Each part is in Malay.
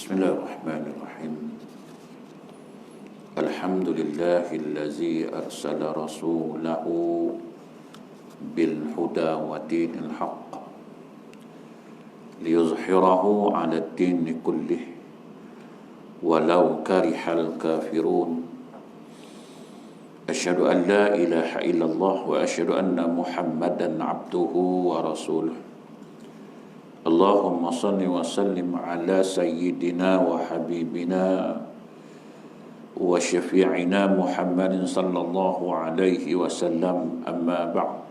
Bismillahirrahmanirrahim. Alhamdulillahillazi arsala rasulahu bil huda wa dinil haqq liyuzhirahu 'ala ad-din kullih walau karihal kafirun. Asyhadu an la ilaha illallah wa asyhadu anna Muhammadan 'abduhu wa rasuluh. Allahumma salli wa sallim ala sayyidina wa habibina wa syafi'ina Muhammadin sallallahu alaihi wasallam, amma ba'd.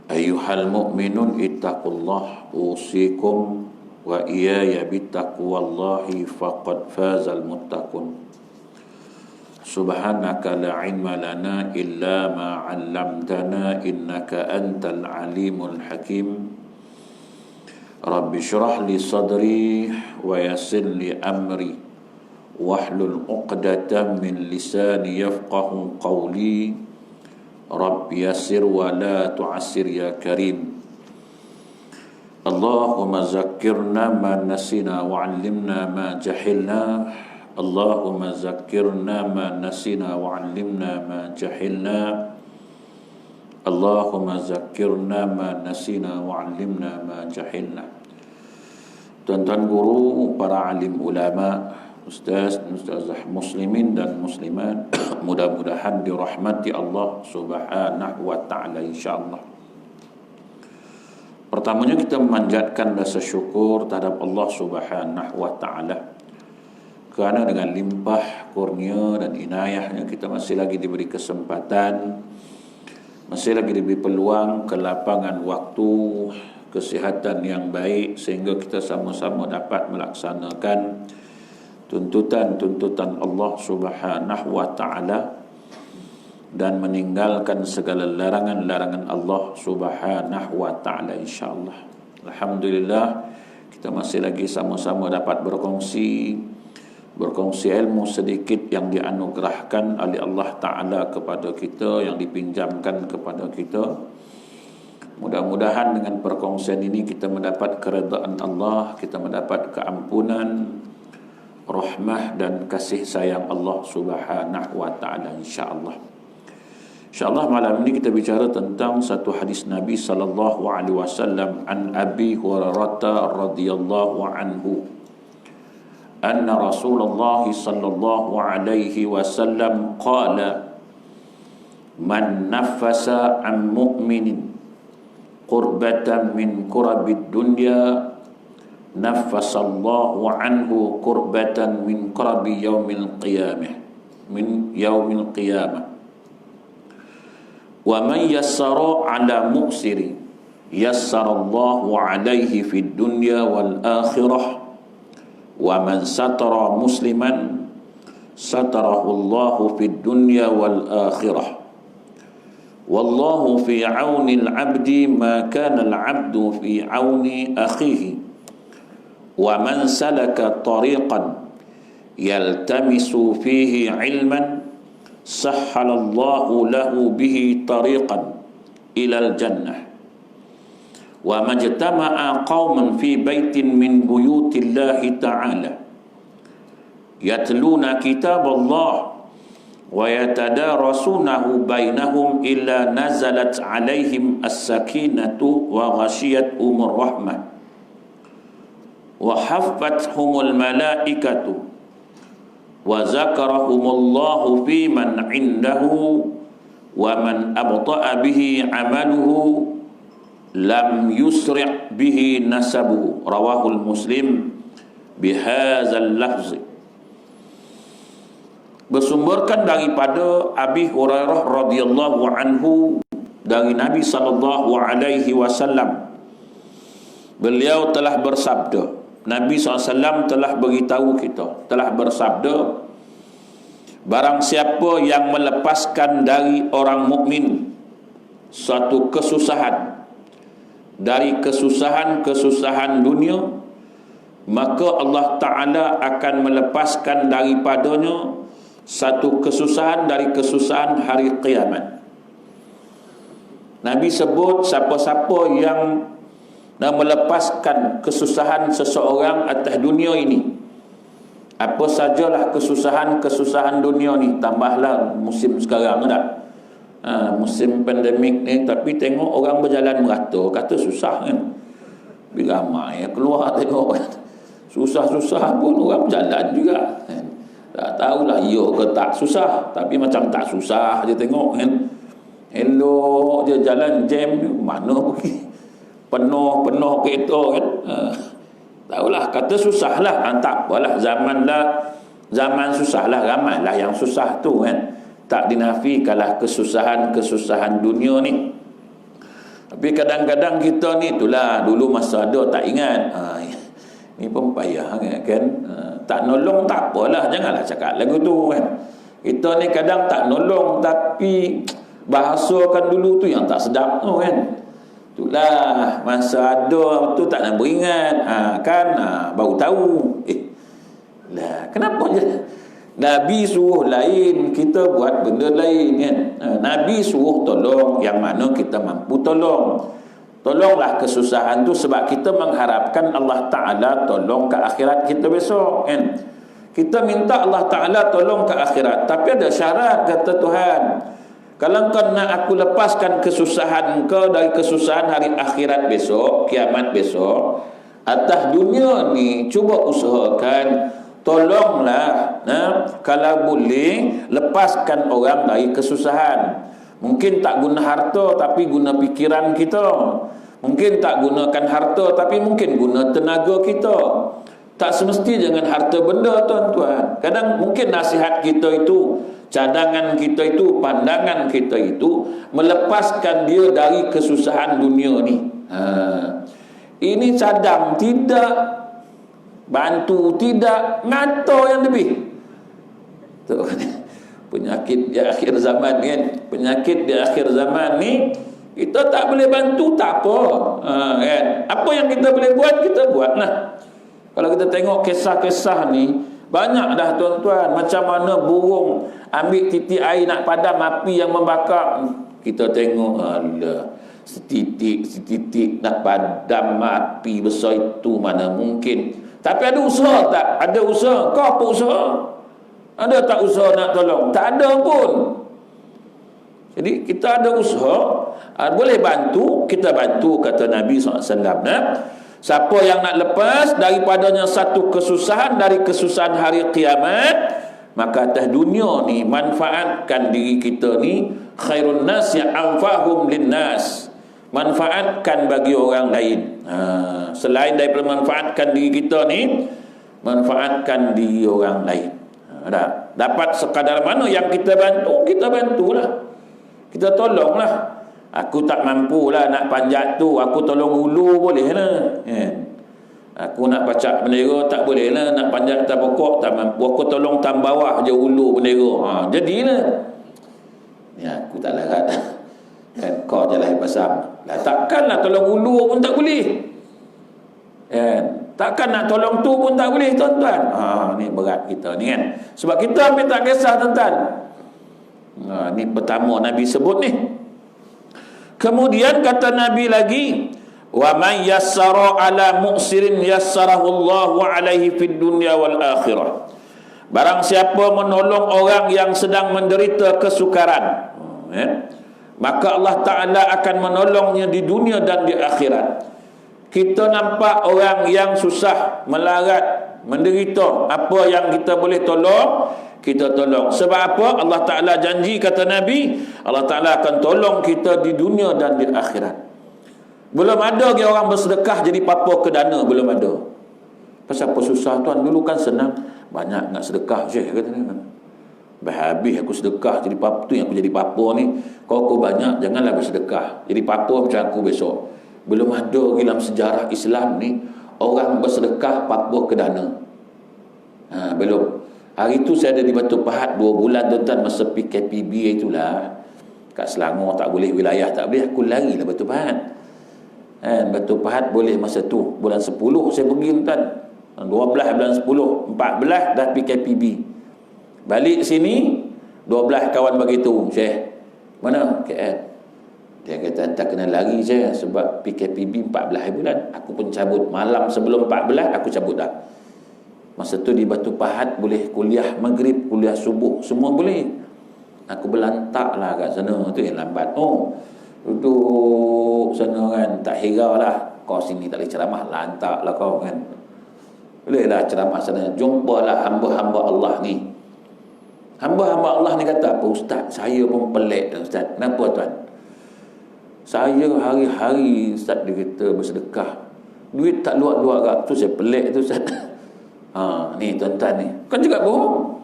Ayyuhal mu'minun ittaqullah, usikum wa iyaya bittaqwallahi faqad fazal muttaqun. Subhanaka la ilma lana illa ma 'allamtana innaka antal alimul hakim. Rabbi shrah li sadri wa yassir li amri wahlul 'uqdatam min lisani yafqahu qawli. Rabbi yassir wa la tu'assir ya karim. Allahumma zakkirna ma nasina wa 'allimna ma jahilna. Allahumma zakkirna ma nasina wa 'allimna ma jahilna. Allahumma zakkirna ma nasina wa 'allimna ma jahilna. Tuan-tuan guru, para alim ulama, ustazah muslimin dan muslimat, mudah-mudahan dirahmati Allah Subhanahu wa taala insyaallah. Pertamanya kita memanjatkan rasa syukur terhadap Allah Subhanahu wa taala, kerana dengan limpah kurnia dan inayahnya kita masih lagi diberi kesempatan, masih lagi diberi peluang, kelapangan waktu, kesihatan yang baik, sehingga kita sama-sama dapat melaksanakan tuntutan-tuntutan Allah Subhanahu wa taala dan meninggalkan segala larangan-larangan Allah Subhanahu wa taala insyaallah. Alhamdulillah, kita masih lagi sama-sama dapat berkongsi ilmu sedikit yang dianugerahkan oleh Allah Ta'ala kepada kita, yang dipinjamkan kepada kita. Mudah-mudahan dengan perkongsian ini kita mendapat keredaan Allah, kita mendapat keampunan, rahmah dan kasih sayang Allah Subhanahu wa Ta'ala insyaallah. InsyaAllah malam ini kita bicara tentang satu hadis Nabi sallallahu alaihi wasallam an Abi Hurairah radhiyallahu anhu anna Rasulullah sallallahu alaihi wasallam qala man nafasa an mu'minin qurbatan min kurabid dunya nafasallahu anhu qurbatan min kurabi yaumil qiyamah wa man yassara ala mu'siri yassarallahu alaihi fid dunya wal akhirah wa man satara musliman satarahu Allahu fid dunya wal akhirah. Wallahu fi auni al-'abdi ma kana al-'abdu fi auni akhihi. Wa man salaka tariqan yaltamisu fihi 'ilman sahhalallahu lahu bihi tariqan ila al-jannah. Wa majtama'a qauman fi baitin min buyutillahi ta'ala yatluna kitaballah wa yatadarasunahu bainahum illa nazalat alaihim as-sakinatu wa ghashiyatuhumur rahmah wa haffathumul malaikatu wa zakarahumullahu fi man indahu wa man abta'a bihi amaluhu lam yusri' bihi nasabuhu. Rawahul Muslim bihadzal lafzi. Bersumberkan daripada Abi Hurairah radhiyallahu anhu dari Nabi sallallahu alaihi wasallam, beliau telah bersabda, Nabi SAW telah beritahu kita, telah bersabda, barang siapa yang melepaskan dari orang mukmin suatu kesusahan dari kesusahan-kesusahan dunia, maka Allah Ta'ala akan melepaskan daripadanya satu kesusahan dari kesusahan hari kiamat. Nabi sebut siapa-siapa yang dan melepaskan kesusahan seseorang atas dunia ini. Apa sajalah kesusahan dunia ni, tambahlah musim sekarang dah. Musim pandemik ni, tapi tengok orang berjalan merata, kata susah kan. Ramai yang keluar tengok kan. Susah-susah pun orang berjalan juga kan. Tak tahulah ya ke tak susah, tapi macam tak susah je tengok kan. Elok dia jalan jam mana pergi. Penuh kereta kan. Tahulah kata susah lah. Tak apalah, zaman susah lah, ramai lah yang susah tu kan. Tak dinafikanlah kesusahan dunia ni. Tapi kadang-kadang kita ni itulah, dulu masa ada tak ingat. Ni pun payah kan. Tak nolong tak apalah, janganlah cakap lagu tu kan. Kita ni kadang tak nolong, tapi bahasakan dulu tu yang tak sedap tu kan. Itulah masa ada tu tak nak beringat baru tahu lah kenapa je Nabi suruh lain, kita buat benda lain kan. Nabi suruh tolong yang mana kita mampu tolonglah kesusahan tu, sebab kita mengharapkan Allah Ta'ala tolong ke akhirat kita besok kan. Kita minta Allah Ta'ala tolong ke akhirat, tapi ada syarat kata Tuhan. Kalau kau nak aku lepaskan kesusahan kau dari kesusahan hari akhirat besok, kiamat besok, atas dunia ni cuba usahakan, tolonglah kalau boleh lepaskan orang dari kesusahan. Mungkin tak guna harta, tapi guna pikiran kita. Mungkin tak gunakan harta, tapi mungkin guna tenaga kita. Tak semesti dengan harta benda, tuan-tuan. Kadang mungkin nasihat kita itu, cadangan kita itu, pandangan kita itu melepaskan dia dari kesusahan dunia ni. Ini cadang tidak, bantu tidak, ngato yang lebih. Tuh, penyakit di akhir zaman kan. Penyakit di akhir zaman ni, kita tak boleh bantu tak apa. Kan? Apa yang kita boleh buat, kita buat lah. Kalau kita tengok kisah-kisah ni, banyak dah tuan-tuan. Macam mana burung ambil titik air nak padam api yang membakar. Kita tengok, alah, setitik nak padam api besar itu, mana mungkin. Tapi ada usaha tak? Ada usaha. Kau apa usaha? Ada tak usaha nak tolong? Tak ada pun. Jadi kita ada usaha, boleh bantu, kita bantu, kata Nabi SAW. Siapa yang nak lepas daripadanya satu kesusahan dari kesusahan hari kiamat, maka atas dunia ni manfaatkan diri kita ni, khairun nas ya anfahum linnas, manfaatkan bagi orang lain. Selain daripada manfaatkan diri kita ni, manfaatkan diri orang lain. Dapat sekadar mana yang kita bantu, kita bantulah, kita tolonglah. Aku tak mampu lah nak panjat tu, aku tolong ulu boleh lah. Aku nak pacak bendera tak boleh lah, nak panjat atas pokok tak mampu, aku tolong tam bawah je ulu bendera. Jadilah. Ya, aku tak larat. Kan kau je lah pasang. Lah takkanlah tolong ulu pun tak boleh. Takkan nak tolong tu pun tak boleh, tuan-tuan. Ni berat kita ni kan. Sebab kita hampir tak kisah, tuan-tuan. Ni pertama Nabi sebut ni. Kemudian kata Nabi lagi, wa man yassara ala mu'sirin yassarahu Allahu alaihi fid dunya wal akhirah. Barang siapa menolong orang yang sedang menderita kesukaran, maka Allah Ta'ala akan menolongnya di dunia dan di akhirat. Kita nampak orang yang susah, melarat, menderita, apa yang kita boleh tolong, kita tolong. Sebab apa? Allah Ta'ala janji, kata Nabi, Allah Ta'ala akan tolong kita di dunia dan di akhirat. Belum ada lagi orang bersedekah jadi papa ke dana, belum ada. Pasal apa susah tuan? Dulu kan senang, banyak nak sedekah Syekh kata ni. Habis aku sedekah jadi papa tu, yang aku jadi papa ni, kau banyak, janganlah bersedekah jadi papa macam aku besok. Belum ada lagi dalam sejarah Islam ni orang bersedekah papa ke dana. Belum. Hari tu saya ada di Batu Pahat 2 bulan, tuan-tuan, masa PKPB itulah. Kat Selangor tak boleh, wilayah tak boleh, aku lari lah Batu Pahat. Batu Pahat boleh masa tu. Bulan 10 saya pergi, tuan-tuan. 12 bulan 10, 14 dah PKPB. Balik sini 12 kawan bagi tu, Syekh. Mana? KL. Dia kata tak kena lari je sebab PKPB 14 hari bulan. Aku pun cabut. Malam sebelum 14 aku cabut dah. Masa tu di Batu Pahat boleh kuliah maghrib, kuliah subuh, semua boleh. Aku berlantak lah kat sana. Tu yang lambat. Oh, duduk sana kan. Tak hirau lah. Kau sini tak boleh ceramah. Lantak lah kau kan. Bolehlah ceramah sana. Jumpalah hamba-hamba Allah ni. Hamba-hamba Allah ni kata apa? Ustaz, saya pun pelik dah Ustaz. Kenapa tuan? Saya hari-hari Ustaz dia kata bersedekah. Duit tak luar-luar kat tu saya pelik tu Ustaz. Ni tuan-tuan ni. Kan juga bohong.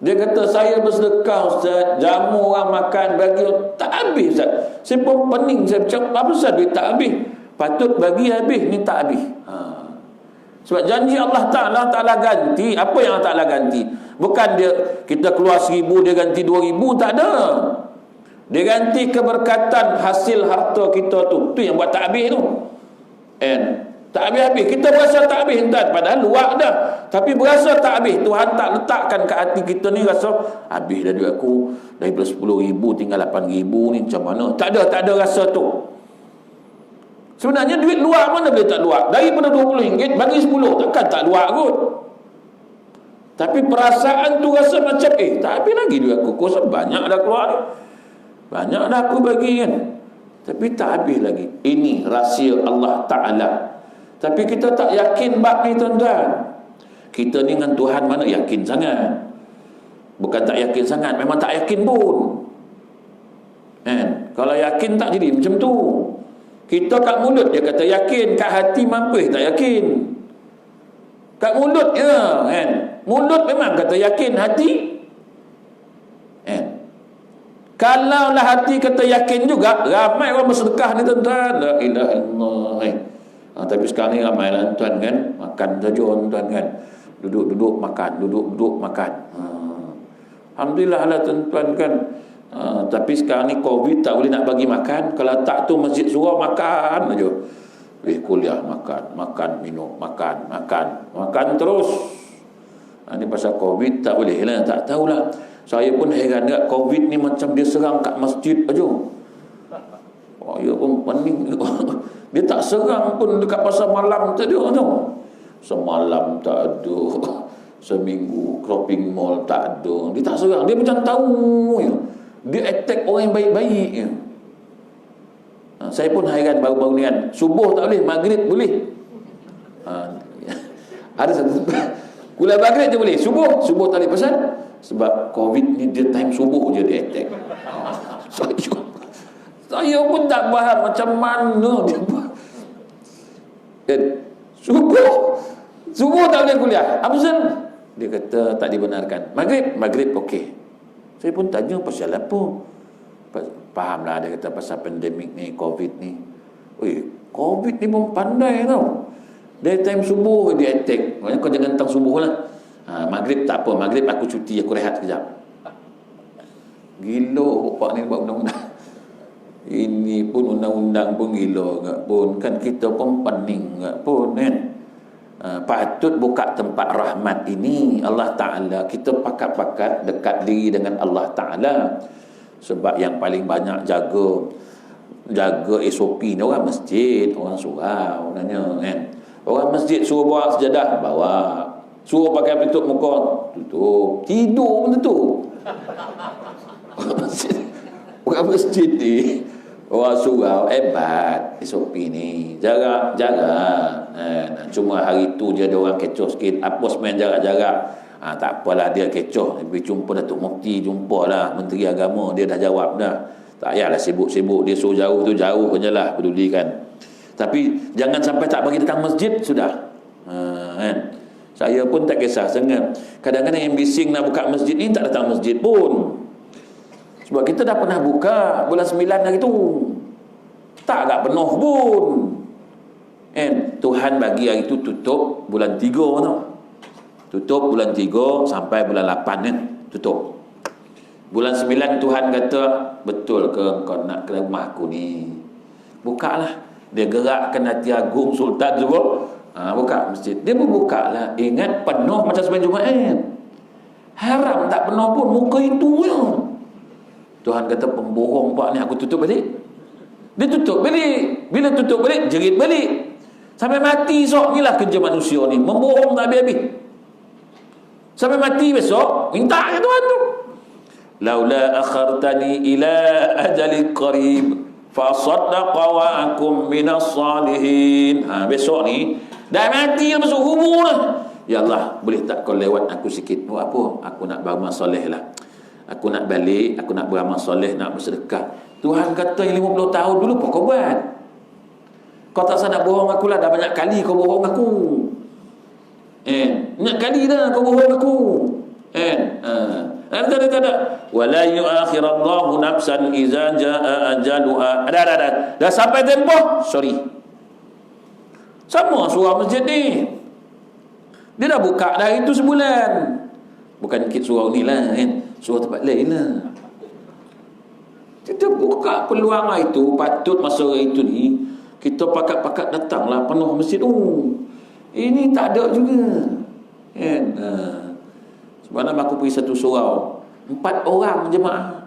Dia kata saya bersedekah Ustaz. Jamu orang makan bagi tak habis Ustaz. Saya pun pening. Saya cakap apa Ustaz duit tak habis. Patut bagi habis. Ni tak habis. Sebab janji Allah Ta'ala ganti. Apa yang Allah Ta'ala ganti? Bukan dia kita keluar 1,000 dia ganti 2,000. Tak ada. Dia ganti keberkatan hasil harta kita tu. Tu yang buat tak habis tu. Tak habis-habis. Kita berasa tak habis entah. Padahal luar dah. Tapi berasa tak habis. Tuhan tak letakkan ke hati kita ni rasa habis dah duit aku. Daripada 10,000 tinggal 8,000 ni macam mana. Tak ada rasa tu. Sebenarnya duit luar mana boleh tak luar. Daripada RM20 bagi 10. Takkan tak luar kot. Tapi perasaan tu rasa macam tak habis lagi duit aku. Kau rasa banyak dah keluar ni. Banyak dah aku bagi kan. Tapi tak habis lagi. Ini rahsia Allah Ta'ala. Tapi kita tak yakin bab ni tuan-tuan. Kita ni dengan Tuhan mana yakin sangat. Bukan tak yakin sangat. Memang tak yakin pun. Kalau yakin tak jadi macam tu. Kita kat mulut dia kata yakin. Kat hati mampu tak yakin. Kat mulut ya kan. Mulut memang kata yakin. Hati kalaulah hati kata yakin juga, ramai orang bersedekah ni tuan-tuan. La ilaha illallah. Tapi sekarang ni ramai lah tuan kan. Makan saja tuan kan. Duduk-duduk makan. Duduk-duduk makan. Alhamdulillah lah tuan-tuan kan. Tapi sekarang ni COVID tak boleh nak bagi makan. Kalau tak tu masjid surau makan aja. Kuliah makan, minum, makan terus. Ni pasal COVID tak boleh lah. Tak tahulah. Saya pun heran dekat COVID ni macam dia serang kat masjid aja. Ya pun pening. Dia tak serang pun dekat pasar malam tak ada tu. Semalam tak ada. Seminggu shopping mall tak ada. Dia tak serang. Dia macam tahu je. Dia attack orang yang baik-baik je. Saya pun heran baru-baru ni kan. Subuh tak boleh, maghrib boleh. Ada satu kuliah maghrib je boleh. Subuh tak boleh pasal sebab COVID ni dia time subuh je dia attack. Saya pun tak faham macam mana dia buat. Subuh tak boleh kuliah. Apa pasal? Dia kata tak dibenarkan. Maghrib okey. Saya pun tanya pasal apa. Fahamlah dia kata pasal pandemik ni, COVID ni. COVID ni pun pandai tau. Dia time subuh dia attack. Maknanya kau jangan tang subuh lah. Maghrib tak apa. Maghrib aku cuti, aku rehat sekejap. Gila bapak ni buat undang-undang. Ini pun undang-undang pun gila enggak pun. Kan kita pun pening enggak pun kan. Patut buka tempat rahmat ini Allah Ta'ala. Kita pakat-pakat dekat diri dengan Allah Ta'ala. Sebab yang paling banyak jaga SOP ni orang masjid, orang surau nanya kan. Orang masjid suruh bawa sejadah, bawa. Suruh pakai pelitup muka, tutup. Tidur pun tutup. Orang masjid ni, orang surau hebat SOP ni. Jarak. Cuma hari tu je ada orang kecoh sikit. Apa sebenarnya jarak-jarak? Tak apalah dia kecoh. Tapi jumpa Datuk Mufti, jumpalah Menteri Agama. Dia dah jawab dah. Tak payahlah sibuk-sibuk. Dia suruh jauh tu jauh je lah. Pedulikan. Tapi jangan sampai tak bagi datang masjid, sudah. Kan? Saya pun tak kisah sangat. Kadang-kadang yang bising nak buka masjid ni tak datang masjid pun. Sebab kita dah pernah buka bulan 9 hari tu. Tak agak penuh pun. Tuhan bagi hari tu tutup bulan 3 tau. Tutup bulan 3 sampai bulan 8 kan. Tutup. Bulan 9 Tuhan kata, betul ke kau nak ke rumah aku ni? Bukalah. Dia gerakkan hati Agung Sultan juga. Buka masjid. Dia pun buka lah. Ingat penuh macam sembahyang Jumaat. Haram tak penuh pun. Muka itu je. Tuhan kata pembohong pak ni aku tutup balik. Dia tutup balik. Bila tutup balik, jerit balik. Sampai mati esok. Inilah kerja manusia ni, membohong tak habis-habis. Sampai mati besok, minta ke Tuhan tu. Laula akhartani ila ajali qarib fa saddaqa wa akum minas salihin. Besok ni dah mati masuk kubur dah. Ya Allah, boleh tak kau lewat aku sikit? Buat apa? Aku nak beramal soleh lah. Aku nak balik, aku nak beramal soleh, nak bersedekah. Tuhan kata 50 tahun dulu apa kau buat? Kau tak sadar bohong aku lah. Dah banyak kali kau bohong aku. Banyak kali dah kau bohong aku. Tak. Wala yu'akhirallahu nafsan iza jaa ajaluha. Ada. Dah sampai tempoh, sorry. Sama surah masjid ni. Dia dah buka dah itu sebulan. Bukan surah ni lah kan. Surah tempat lain lah. Kita buka peluang itu. Patut masa itu ni kita pakat-pakat datanglah penuh masjid. Ini tak ada juga kan. Semalam aku pergi satu surau, 4 orang jemaah.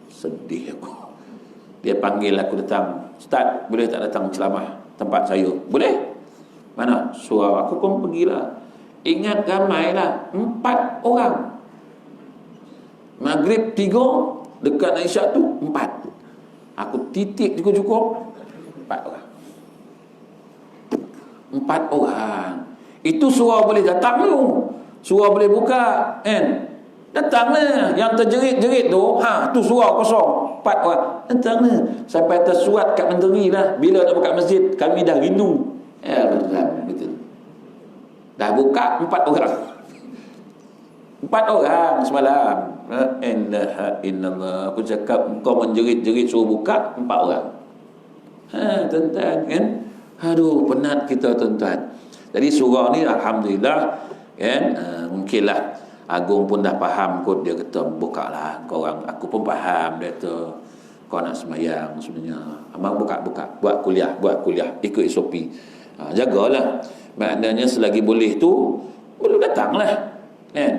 Sedih aku. Dia panggil aku datang. Ustaz, boleh tak datang ceramah tempat saya? Boleh. Mana? Surau. Aku pun pergilah. Ingat ramailah, 4 orang. Maghrib 3, dekat Aisyah tu 4. Aku titik cukup 4 orang. 4 orang. Itu surau boleh datang tu. Surau boleh buka kan. Datanglah. Yang terjerit-jerit tu, tu surau kosong 4 orang. Datanglah. Sampai tersurat kat menteri lah, bila nak buka masjid, kami dah rindu. Betul. Dah buka 4 orang. 4 orang semalam. Innallah. Aku cakap kau menjerit-jerit suruh buka 4 orang. Tuan-tuan kan. Aduh, penat kita tuan-tuan. Jadi surah ni alhamdulillah kan, mungkinlah Agung pun dah faham kot. Dia kata buka lah kau orang. Aku pun faham. Dia kata kau nak semayang sebenarnya. Abang buka. Buat kuliah ikut SOP. Jagalah. Maknanya selagi boleh tu boleh datang lah kan.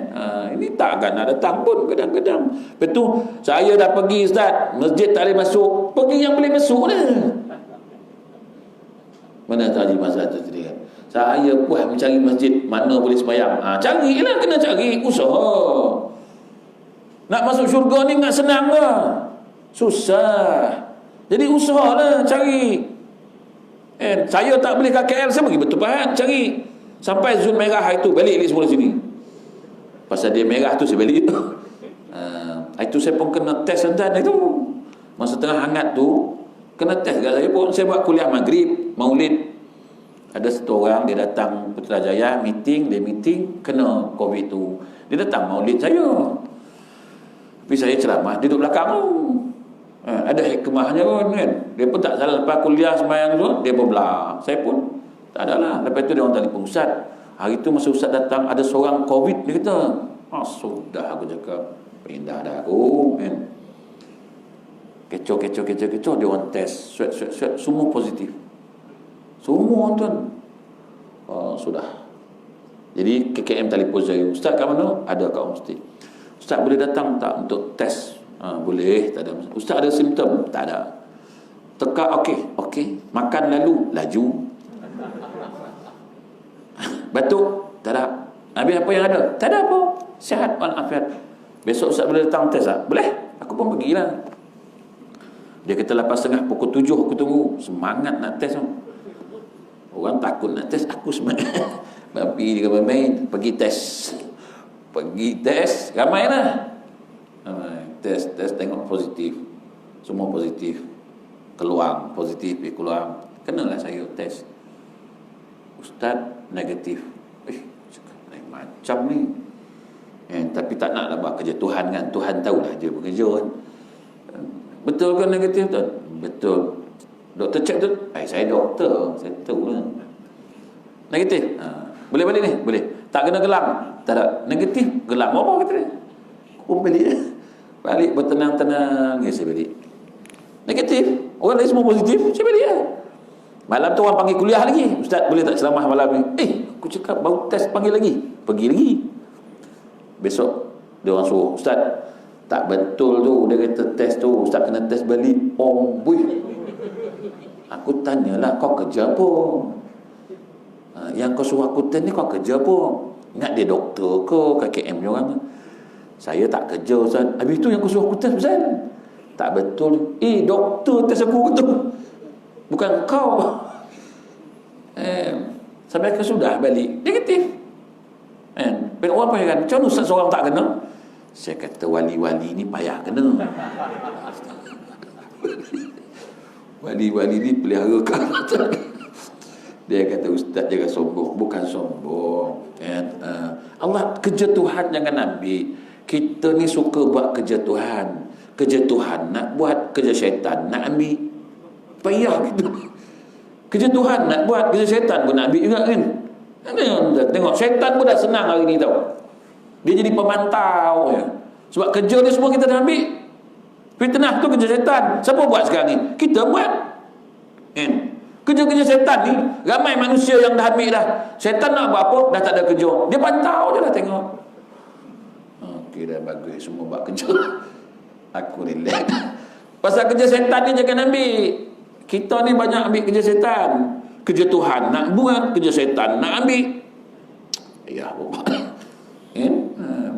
Ini takkan nak datang pun kadang-kadang. Betul, saya dah pergi Ustaz, masjid tak boleh masuk. Pergi yang boleh masuk lah. Mana tadi masa tu tadi kan, saya puas mencari masjid mana boleh sembahyang. Carilah, kena cari, usaha. Nak masuk syurga ni tak senang ke? Susah. Jadi usahalah cari. Saya tak boleh ke KL, saya pergi Betupahat cari. Sampai zon merah itu, balik semula sini. Pasal dia merah tu, saya balik. Itu saya pun kena test dan itu. Masa tengah hangat tu, kena test kat saya pun. Saya buat kuliah maghrib, maulid. Ada satu orang, dia datang Putrajaya, meeting, kena COVID tu. Dia datang maulid saya. Tapi saya ceramah, dia duduk belakang tu. Ada hikmahnya pun kan. Dia pun tak salah, lepas kuliah sembahyang tu, dia pun belah. Saya pun tak adalah. Lepas tu dia orang telefon Ustaz. Hari tu masa Ustaz datang, ada seorang COVID, dia kata. Sudah aku cakap, pindah dah aku kan. Kecoh. Dia orang test, swab, semua positif. Semua tuan. Sudah. Jadi KKM telefon saya, Ustaz kat mana? Ada kat homestay. Ustaz boleh datang tak untuk test? Boleh, tak ada. Ustaz ada simptom? Tak ada. Teka, okey. Makan lalu, laju. Batuk? Tak ada. Habis apa yang ada? Tak ada apa. Sihat walafiat. Besok Ustaz boleh datang test tak? Boleh. Aku pun pergilah. Dia kata 8.30 pukul 7 aku tunggu. Semangat nak test. Orang takut nak test, aku semangat. Babi dia main, pergi test. Ramailah. Test tengok positif. Semua positif. Keluar positif, keluar. Kenalah saya test. Ustaz negatif. Cakap macam ni. Tapi tak naklah buat kerja Tuhan kan. Tuhan tahulah dia bekerja kan. Betul ke negatif tu? Betul. Doktor cek tu. Saya doktor, saya tahu lah. Negatif. Boleh balik ni? Boleh. Tak kena gelam? Tak ada. Negatif, gelam apa kata dia? Aku balik je. Balik bertenang-tenang. Saya balik. Negatif. Orang lain semua positif, saya balik je. Malam tu orang panggil kuliah lagi. Ustaz boleh tak ceramah malam ni? Aku cakap baru test panggil lagi. Pergi lagi. Besok dia orang suruh, Ustaz Tak betul tu. Dia kata test tu, ustaz kena test balik. Oh, buih. Aku tanyalah, kau kerja apa? Yang kau suruh aku test ni kau kerja apa? Ingat dia doktor ke KKM ni orang? Saya tak kerja, Ustaz. Habis tu yang kau suruh aku test, Ustaz? Tak betul. Doktor test aku tu. Bukan kau. Sampai ke sudah balik. Negatif. Bila orang payah kan, macam mana Ustaz seorang tak kena? Saya kata wali-wali ni payah kena. Wali-wali ni pelihara kan. Dia kata ustaz jangan sombong. Bukan sombong. Allah, kerja Tuhan jangan ambil. Kita ni suka buat kerja Tuhan. Kerja Tuhan nak buat, kerja syaitan nak ambil. Payah gitu. Kerja Tuhan nak buat, kerja syaitan pun nak ambil juga kan. Tengok syaitan pun dah senang hari ni tau. Dia jadi pemantau ya. Sebab kerja ni semua kita dah ambil. Fitnah tu kerja syaitan. Siapa buat sekarang ni? Kita buat. Kerja-kerja syaitan ni, ramai manusia yang dah ambil dah. Syaitan nak buat apa? Dah tak ada kerja. Dia pantau je lah tengok. Okey dah bagus, semua buat kerja. Aku relax. Pasal kerja syaitan ni jangan ambil. Kita ni banyak ambil kerja syaitan. Kerja Tuhan nak buat, kerja syaitan nak ambil. Ya Allah.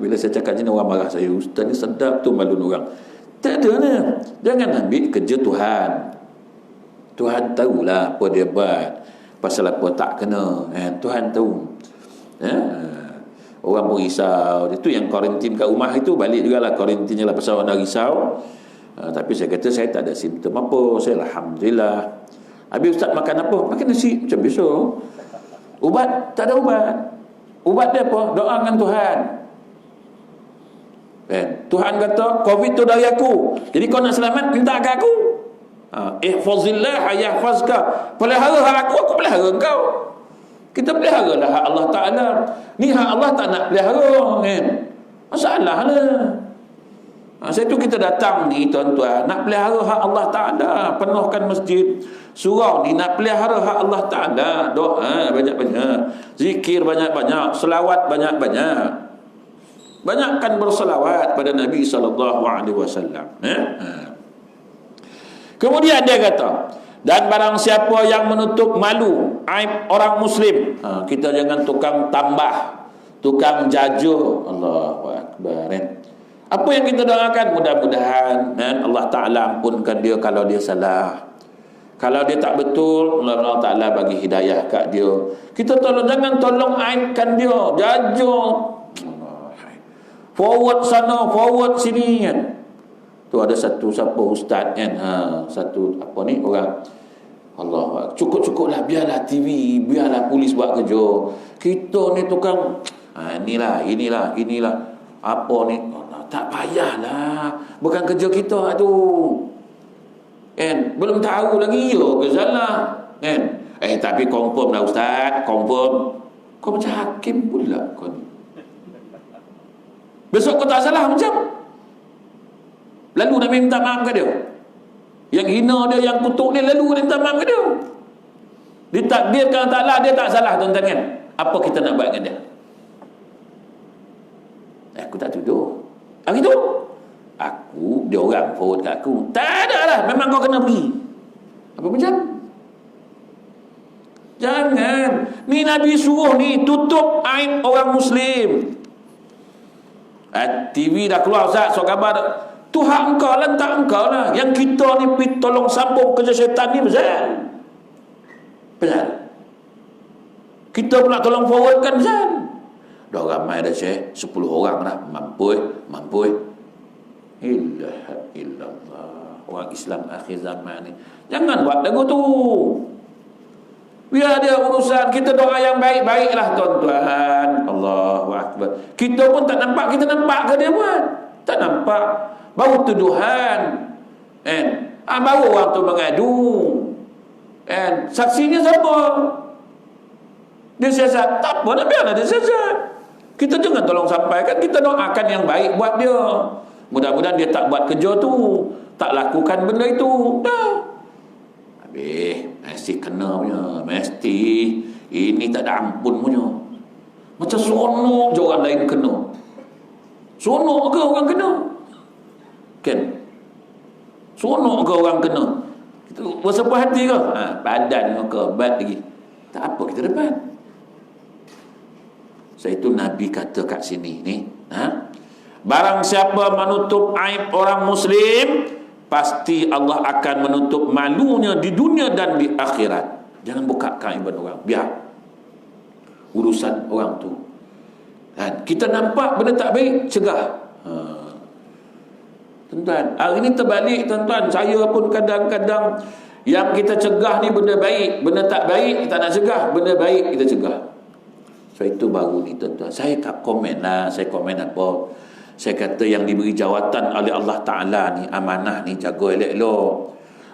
Bila saya cakap macam ni orang marah saya, ustaz ni sedap tu malu orang. Tak ada lah. Jangan ambil kerja Tuhan. Tuhan tahulah apa dia buat, pasal apa tak kena. Tuhan tahu. Orang pun risau. Itu yang kuarantin kat rumah itu, balik jugalah kuarantinnya lah pasal orang dah risau. Tapi saya kata saya tak ada simptom apa. Saya alhamdulillah. Habis ustaz makan apa? Makan nasi macam biasa. Ubat? Tak ada ubat. Ubat dia apa? Doa dengan Tuhan. Tuhan kata COVID tu dari aku, jadi kau nak selamat minta kat aku. Ihfazillah yahfazka. Pelihara hak aku pelihara kau. Kita pelihara lah hak Allah Ta'ala. Ni hak Allah tak nak pelihara kan? Masalah lah. Saya tu kita datang ni tuan-tuan, nak pelihara hak Allah Ta'ala. Penuhkan masjid, surau ni nak pelihara hak Allah Ta'ala. Doa banyak-banyak, zikir banyak-banyak, selawat banyak-banyak. Banyakkan berselawat pada Nabi SAW. Kemudian dia kata, dan barang siapa yang menutup malu aib orang Muslim, kita jangan tukang tambah, tukang jaja. Allahu Akbar. Apa yang kita doakan, mudah-mudahan Allah Ta'ala ampunkan dia kalau dia salah. Kalau dia tak betul, Allah Ta'ala bagi hidayah kat dia. Kita jangan tolong aibkan dia, jaja. Forward sana, forward sini kan. Tu ada satu siapa ustaz kan, satu apa ni orang, Allah, cukup-cukuplah, biarlah TV, biarlah polis buat kerja. Kita ni tukang inilah apa ni, tak payahlah, bukan kerja kita tu kan. Belum tahu lagi ya ke salah kan. Tapi confirm lah ustaz, confirm. Kau macam hakim pula kau ni. Besok kau tak salah macam, lalu nak minta maaf ke dia? Yang hina dia, yang kutuk dia, lalu nak minta maaf ke dia? Ditakdirkan taklah dia tak salah tuan-tuan kan. Apa kita nak buat dengan dia? Aku tak tuduh. Hari tu dia orang forward kat aku. Tak ada lah, memang kau kena pergi. Apa macam? Jangan. Ni Nabi suruh ni, tutup aib orang Muslim. TV dah keluar Ustaz, so khabar tu hak engkau lah, tak engkau lah. Yang kita ni pergi tolong sambung kerja syaitan ni betul. Kita pula tolong forwardkan betul. Dah ramai dah Syekh, 10 orang dah mampu. Ilaha illallah. Orang Islam akhir zaman ni jangan buat lagu tu. Biar dia urusan, kita doa yang baik-baiklah tuan-tuan. Allahu Akbar. Kita pun tak nampak, kita nampak ke dia buat? Tak nampak. Baru tuduhan. Baru orang tu mengadu. Saksinya siapa? Dia siasat. Tak apa, biarlah dia siasat. Kita jangan tolong sampaikan, kita doakan yang baik buat dia. Mudah-mudahan dia tak buat kerja tu, tak lakukan benda itu. Dah. Mesti kena punya. Mesti. Ini tak ada ampun punya. Macam seronok je orang lain kena. Seronok ke orang kena? Seronok ke orang kena? Kita bersepuh hati ke? Badan muka bat lagi. Tak apa kita dapat. Sebab itu Nabi kata kat sini ni, barang siapa menutup aib orang Muslim, pasti Allah akan menutup malunya di dunia dan di akhirat. Jangan buka kaiban orang, biar urusan orang tu. Dan kita nampak benda tak baik, cegah. Tuan-tuan, hari ni terbalik tuan-tuan. Saya pun kadang-kadang yang kita cegah ni benda baik, benda tak baik kita nak cegah, benda baik kita cegah. So itu baru ni tuan-tuan. Saya tak komen lah, saya komen apa? Saya kata yang diberi jawatan oleh Allah Ta'ala ni, amanah ni, jaga elok-elok.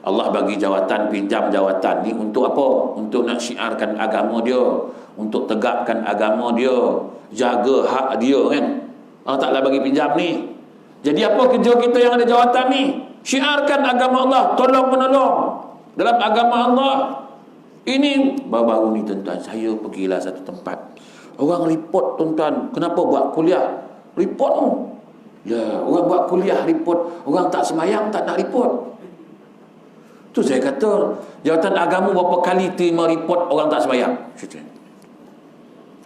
Allah bagi jawatan, pinjam jawatan ni untuk apa? Untuk nak syiarkan agama dia, untuk tegakkan agama dia, jaga hak dia kan. Allah Ta'ala bagi pinjam ni. Jadi apa kerja kita yang ada jawatan ni? Syiarkan agama Allah, tolong menolong dalam agama Allah. Ini baru-baru ni tuan-tuan, saya pergilah satu tempat. Orang report tuan-tuan, kenapa buat kuliah? Report tu. Ya, orang buat kuliah report, orang tak semayang tak nak report. Tu saya kata, jawatan agama berapa kali terima report orang tak semayang?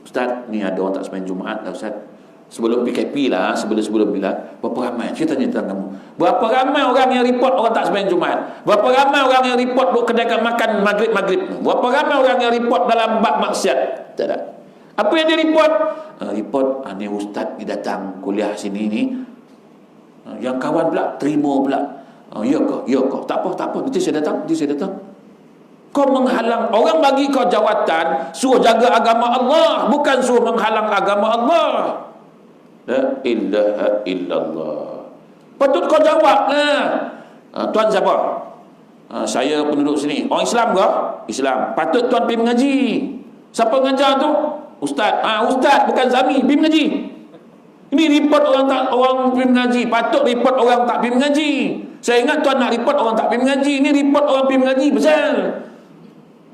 Ustaz, ni ada orang tak semayang Jumaat lah Ustaz. Sebelum PKP lah, sebelum-sebelum bila, berapa ramai? Saya tanya tentang kamu. Berapa ramai orang yang report orang tak sembahyang Jumaat? Berapa ramai orang yang report buat kedai makan maghrib-maghrib? Berapa ramai orang yang report dalam bab maksiat? Tak ada. Apa yang dia report? Report, ni ustaz ni datang kuliah sini ni. Yang kawan pula, terima pula. Ya ke? Ya ke? Tak apa. Nanti saya datang. Kau menghalang. Orang bagi kau jawatan, suruh jaga agama Allah, bukan suruh menghalang agama Allah. La ilaha illallah. Patut kau jawab lah. Tuan siapa? Saya penduduk sini. Orang Islam ke? Islam. Patut tuan pergi mengaji. Siapa mengajar tu? Ustaz. Ustaz bukan Zami, pergi mengaji. Ini report orang pergi mengaji. Patut report orang tak pergi mengaji. Saya ingat tuan nak report orang tak pergi mengaji. Ini report orang pergi mengaji. Betul.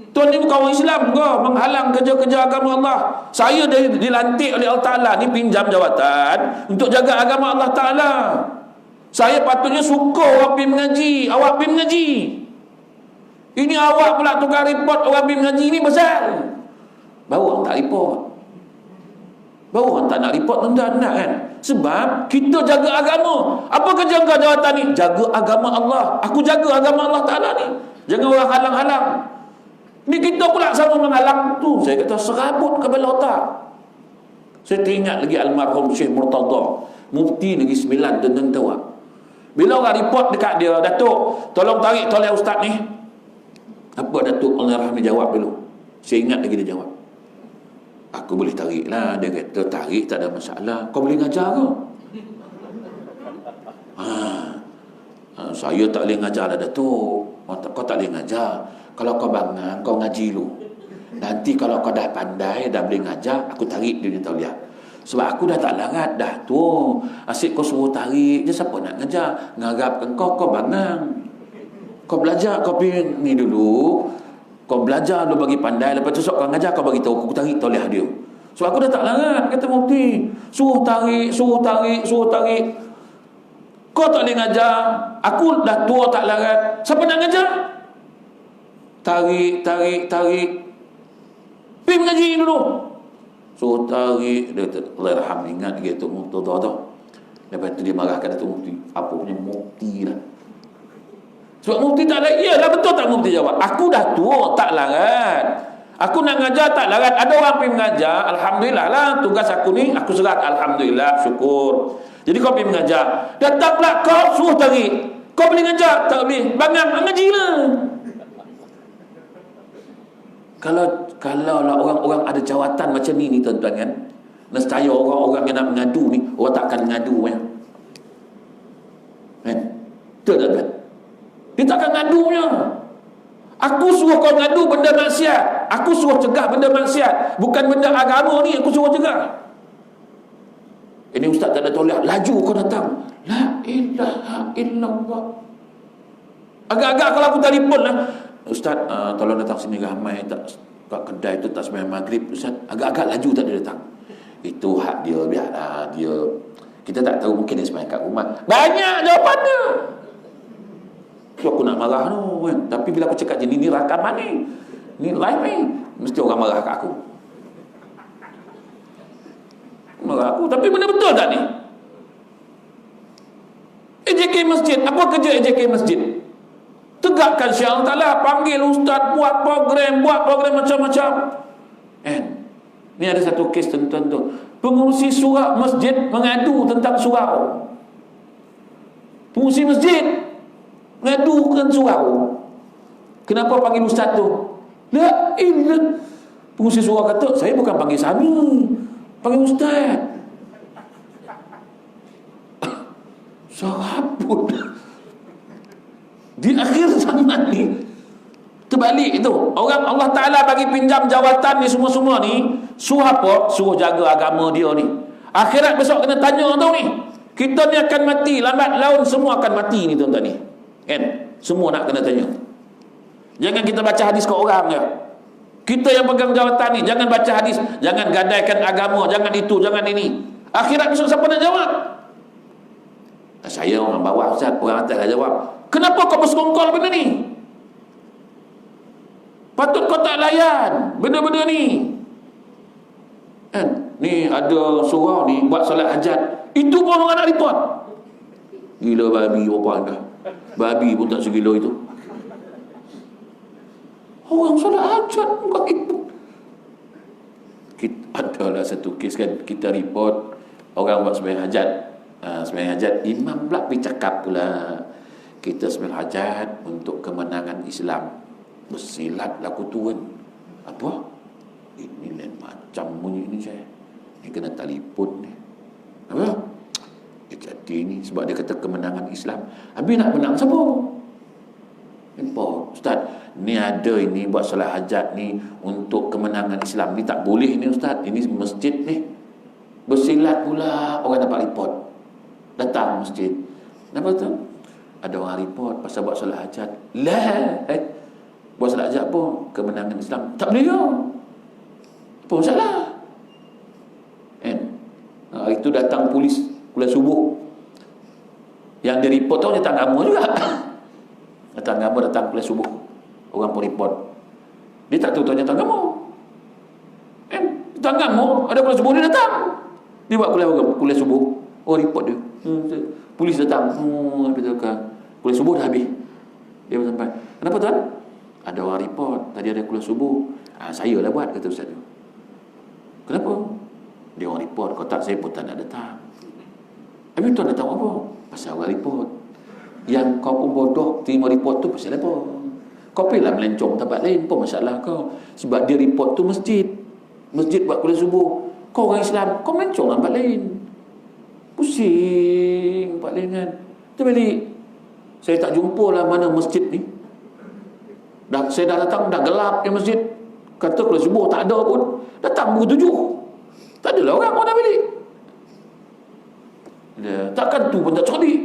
Tuan ni bukan orang Islam ke? Menghalang kerja-kerja agama Allah. Saya dilantik oleh Allah Ta'ala ni pinjam jawatan untuk jaga agama Allah Ta'ala. Saya patutnya suka orang pergi mengaji. Awak pergi mengaji. Ini awak pula tukar report orang pergi mengaji ni besar. Baru orang tak report. Baru orang tak nak report tuan-tuan nak kan? Sebab kita jaga agama. Apa kerja kau jawatan ni? Jaga agama Allah. Aku jaga agama Allah Ta'ala ni. Jangan orang halang-halang. Ni kita pula sama menghalang tu. Saya kata serabut kepala otak. Saya teringat lagi almarhum Syekh Murtada, Mufti Negeri Sembilan Tentang Tawak. Bila orang report dekat dia, Datuk, tolong tarik toleh ustaz ni. Apa Datuk Allah Rahmi jawab dulu? Saya ingat lagi dia jawab. Aku boleh tarik lah. Dia kata tarik tak ada masalah. Kau boleh ngajar ke? Saya tak boleh ngajar lah Datuk. Kau tak boleh ngajar. Kalau kau bangang, kau ngaji dulu. Nanti kalau kau dah pandai, dah boleh ngajar, aku tarik dia tauliah. Sebab aku dah tak larat dah tu. Asyik kau suruh tarik je, siapa nak ngajar? Ngarapkan kau bangang. Kau belajar, kau pergi ni dulu. Kau belajar dulu bagi pandai. Lepas tu kau ngajar, kau bagi tahu, aku tarik tauliah dia. Sebab aku dah tak larat, kata Mufti. Suruh tarik. Kau tak boleh ngajar. Aku dah tua tak larat. Siapa nak ngajar? Tarik. Pergi mengaji dulu. So tarik. Dia kata, Allahyarham, ingat dia Tok Murtada tu. Lepas tu dia marahkan Tok Mufti. Apa punya Mufti lah. Sebab Mufti tak larat. Iyalah betul tak Mufti jawab. Aku dah tua tak larat. Aku nak ngajar tak larat. Ada orang pergi mengajar. Alhamdulillah lah. Tugas aku ni aku serat. Alhamdulillah. Syukur. Jadi kau pergi mengajar. Datang pula kau suruh tarik. Kau boleh ngajar? Tak boleh. Bangang. Ngaji lah. Kalau lah orang-orang ada jawatan macam ni tuan-tuan kan, nescaya orang-orang yang nak mengadu ni, orang takkan mengadu kan. Betul tak kan? Dia takkan ngadunya. Aku suruh kau ngadu benda maksiat. Aku suruh cegah benda maksiat. Bukan benda agama ni aku suruh cegah. Ini ustaz tak ada tolak. Laju kau datang. La ilaha illallah. Agak-agak kalau aku telefon lah, Ustaz, tolong datang sini ramai tak kat kedai tu tak sembahyang maghrib Ustaz. Agak-agak laju tak dia datang. Itu hak dia, biarlah dia. Kita tak tahu, mungkin dia sembahyang kat rumah. Banyak jawapannya. So aku nak marah tu kan. Tapi bila aku cakap je ni rakaman ni live ni, mesti orang marah kat aku. Marah aku, tapi benda betul tak ni? AJK Masjid, apa kerja AJK Masjid? Tegakkan syiar Allah, panggil ustaz, buat program macam-macam. Ni ada satu kes tuan-tuan tu. Pengurusi surau masjid mengadu tentang surau. Pengurusi masjid mengadukan surau. Kenapa panggil ustaz tu? La ilah. Pengurusi surau kata, saya bukan panggil Sami, panggil ustaz. Serabut. Di akhir zaman ni terbalik itu. Orang Allah Ta'ala bagi pinjam jawatan ni semua-semua ni, suruh apa? Suruh jaga agama dia ni. Akhirat besok kena tanya tau ni. Kita ni akan mati, lambat laun semua akan mati ni tuan-tuan ni. Kan? Semua nak kena tanya. Jangan kita baca hadis ke orang je. Kita yang pegang jawatan ni, jangan baca hadis, jangan gadaikan agama, jangan itu, jangan ini. Akhirat besok siapa nak jawab? Saya orang bawah ustaz, orang atas dah jawab. Kenapa kau bersekongkol benda ni? Patut kau tak layan benda-benda ni. Kan? Ni ada surau ni buat solat hajat. Itu pun orang nak report. Gila babi apa anda? Babi pun tak segila itu. Orang solat hajat bukan itu. Adalah satu kes kan, kita report orang buat sembahyang hajat. Sembahyang hajat, imam pula pergi cakap pula, kita sembahyang hajat untuk kemenangan Islam. Bersilat laku turun. Apa? Ini lain macam bunyi ni saya. Ni kena telefon ni. Apa? Jadi ni sebab dia kata kemenangan Islam. Habis nak menang siapa? Apa? Ustaz, ni ada ini buat solat hajat ni untuk kemenangan Islam. Ni tak boleh ni ustaz. Ini masjid ni. Bersilat pula orang dapat report. Datang masjid. Kenapa tu? Ada orang report pasal buat solat hajat. Lah, buat solat hajat apa? Kemenangan Islam. Tak boleh ke? Apa masalah? Itu datang polis kuliah subuh. Yang dia report tu datang agama juga. Datang agama, datang kuliah subuh. Orang pun report. Dia tak tahu tanya datang agama. Datang agama, ada kuliah subuh dia datang. Dia buat kuliah subuh. Oh, report dia. Polis datang. Kuliah subuh dah habis. Dia sampai. Kenapa tuan? Ada orang report. Tadi ada kuliah subuh. Saya lah buat, kata ustaz tu. Kenapa? Dia orang report. Kalau tak, saya pun tak nak datang. Habis tuan datang apa? Pasal orang report. Yang kau pun bodoh terima report tu pasal apa? Kau pergilah melencong tempat lain. Apa masalah kau? Sebab dia report tu masjid. Masjid buat kuliah subuh. Kau orang Islam, kau melencong tempat lain. Pusing Pak Lengan. Kita balik. Saya tak jumpa lah mana masjid ni. Saya dah datang, dah gelap yang masjid. Kata kuliah subuh tak ada pun. Datang pukul 7. Tak adalah orang, kau dah balik. Takkan tu pun tak cerdik.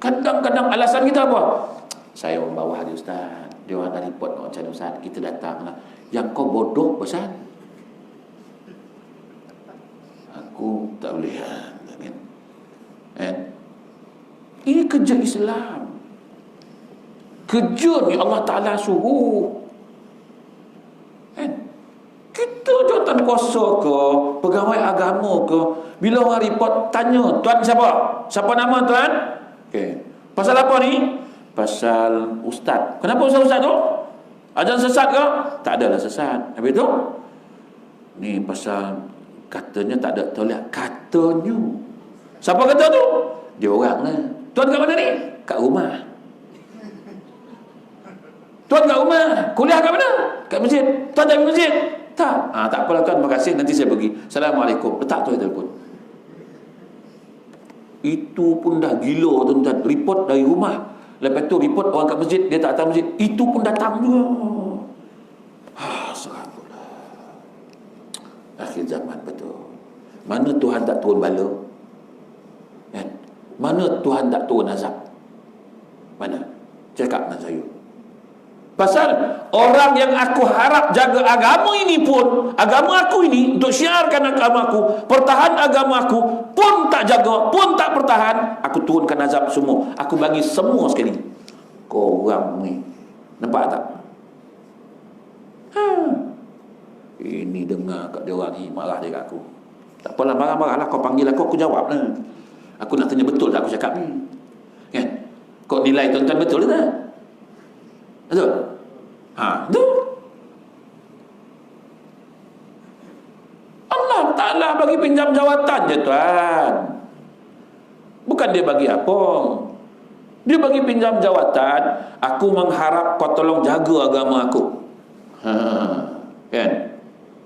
Kadang-kadang alasan kita apa? Saya orang bawah dia ustaz. Dia orang dah report macam ustaz. Kita datang lah. Yang kau bodoh pasal aku tak boleh. Ini kerja Islam. Kerja ni Allah Ta'ala suruh. Kita jawatan kuasa ke, pegawai agama ke, bila orang report tanya, tuan siapa? Siapa nama tuan? Okay. Pasal apa ni? Pasal ustaz. Kenapa ustaz tu? Ajaran sesat ke? Tak adalah sesat. Habis tu? Ni pasal katanya tak ada tolak. Katanya. Siapa kata tu? Dia orang lah. Tuan kat mana ni? Kat rumah. Tuan kat rumah. Kuliah kat mana? Kat masjid. Tuan tak pergi masjid? Tak. Tak apalah tuan. Terima kasih. Nanti saya pergi. Assalamualaikum. Letak tu telefon. Itu pun dah gila tuan-tuan. Report dari rumah. Lepas tu report orang kat masjid. Dia tak datang masjid. Itu pun datang juga. Serabutlah. Akhir zaman betul. Mana Tuhan tak turun bala? Kan? Mana Tuhan tak turun azab? Mana? Cakap dengan saya. Pasal orang yang aku harap jaga agama ini pun, agama aku ini, untuk syiarkan agama aku, pertahan agama aku, pun tak jaga, pun tak pertahan, aku turunkan azab semua. Aku bagi semua sekali. Kau orang ni, nampak tak? Ini dengar kat dia orang ni, marah dia kat aku. Tak apalah, marah-marah lah. Kau panggil aku jawab lah. Aku nak tanya betul tak aku cakap ni, kan? Kau nilai tuan-tuan betul tak? Betul? Betul. Allah Ta'ala bagi pinjam jawatan je tuan. Bukan dia bagi apa. Dia bagi pinjam jawatan. Aku mengharap kau tolong jaga agama aku. Kan?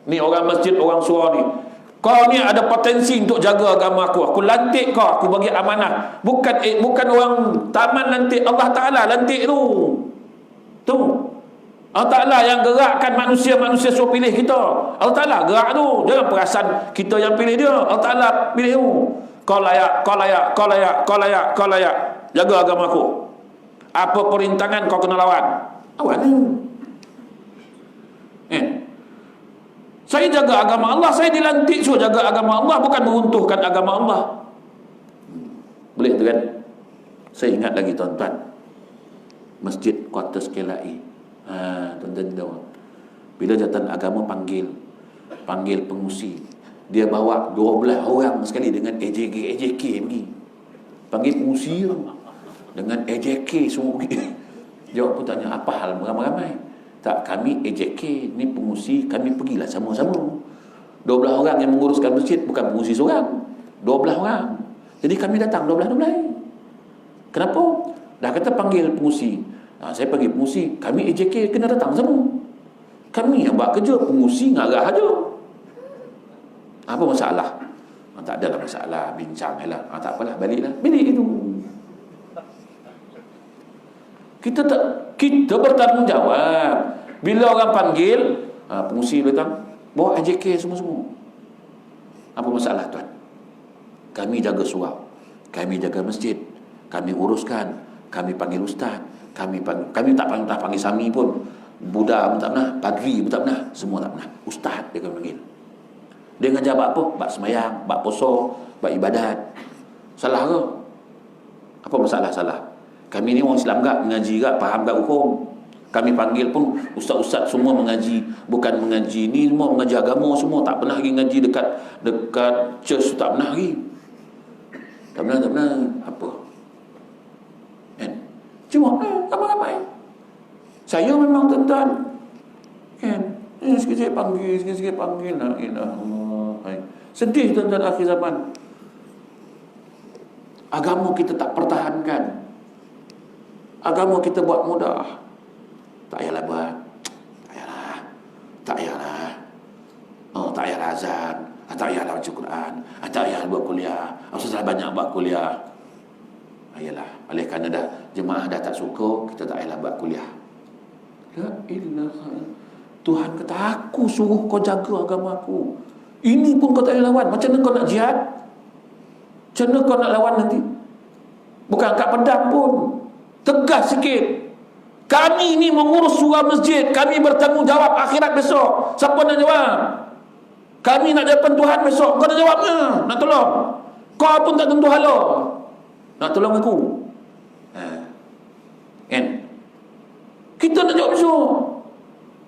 Ni orang masjid, orang surau ni, kau ni ada potensi untuk jaga agama aku. Aku lantik kau, aku bagi amanah. Bukan orang taman lantik, Allah Ta'ala lantik tu. Tu Allah Ta'ala yang gerakkan manusia-manusia suruh pilih kita. Allah Ta'ala gerak tu. Jangan perasan kita yang pilih dia. Allah Ta'ala pilih tu. Kau layak, kau layak, kau layak, kau layak, kau layak. Jaga agama aku. Apa perintangan kau kena lawan. Lawan ni. Saya jaga agama Allah. Saya dilantik suruh jaga agama Allah, bukan meruntuhkan agama Allah. Boleh tu kan? Saya ingat lagi tuan-tuan, Masjid Quarters KLAI. Tuan-tuan tahu, bila Jabatan Agama panggil pengusi, dia bawa 12 orang sekali dengan AJK pergi. Panggil pengusi dengan AJK semua pergi. Jawab pun tanya, apa hal ramai-ramai? Tak, kami AJK ni pengusi, kami pergilah sama-sama. 12 orang yang menguruskan masjid, bukan pengusi seorang, 12 orang. Jadi kami datang 12. Kenapa? Dah kata panggil pengusi. Saya panggil pengusi, kami AJK kena datang sama. Kami yang buat kerja, pengusi ngarah aja. Apa masalah? Tak adalah masalah, bincang lah. Tak apalah, baliklah. Bilik itu. Kita bertanggungjawab. Bila orang panggil, pengusi datang, bawa AJK semua-semua. Apa masalah tuan? Kami jaga surau, kami jaga masjid, kami uruskan, kami panggil ustaz, kami tak panggil sami pun, Buddha pun tak pernah, padri pun tak pernah, semua tak pernah. Ustaz dia akan panggil. Dia ngajar bab apa? Bab semayang, bab puasa, bab ibadat. Salah ke? Apa masalah salah? Kami ni orang Islam tak, mengaji tak, faham tak hukum. Kami panggil pun ustaz-ustaz semua mengaji, bukan mengaji ni semua mengaji agama semua, tak pernah lagi ngaji dekat church, tak pernah lagi. Tak pernah apa? Kan? Cuma ramai-ramai. Saya memang tuan-tuan, kan? Sikit-sikit panggil, la ilaha. Sedih tuan-tuan akhir zaman. Agama kita tak pertahankan. Agama kita buat mudah. Tak payahlah buat. Tak payahlah. Tak payahlah azan. Tak payahlah baca Quran. Tak payahlah buat kuliah. Susah banyak buat kuliah. Ayalah. Oleh kerana dah jemaah dah tak suka, kita tak payahlah buat kuliah. La ilaha. Tuhan kata, aku suruh kau jaga agama aku. Ini pun kau tak payah lawan. Macam mana kau nak jihad? Macam mana kau nak lawan nanti? Bukan kat pedang pun. Tegas sikit. Kami ni mengurus surau masjid, kami bertanggungjawab akhirat besok. Siapa nak jawab? Kami nak depan Tuhan besok. Kau nak jawabnya, nak tolong. Kau pun tak tentu hala, nak tolong aku. Kan? Kita nak jawab besok.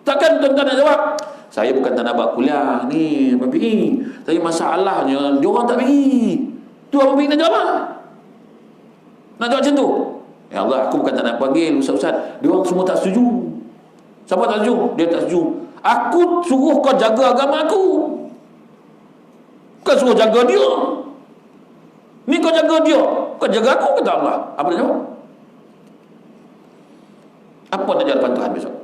Takkan tuan-tuan nak jawab, saya bukan tak nak buat kuliah ni, Babi. Tapi masalahnya diorang tak bagi. Tu apa Babi nak jawab? Nak jawab macam tu? Ya Allah, aku bukan tak nak panggil ustaz-ustaz, diorang semua tak setuju. Siapa tak setuju? Dia tak setuju. Aku suruh kau jaga agama aku, kau suruh jaga dia. Ni kau jaga dia, kau jaga aku, kata Allah. Apa dia jawab? Apa nak jawab Tuhan besok?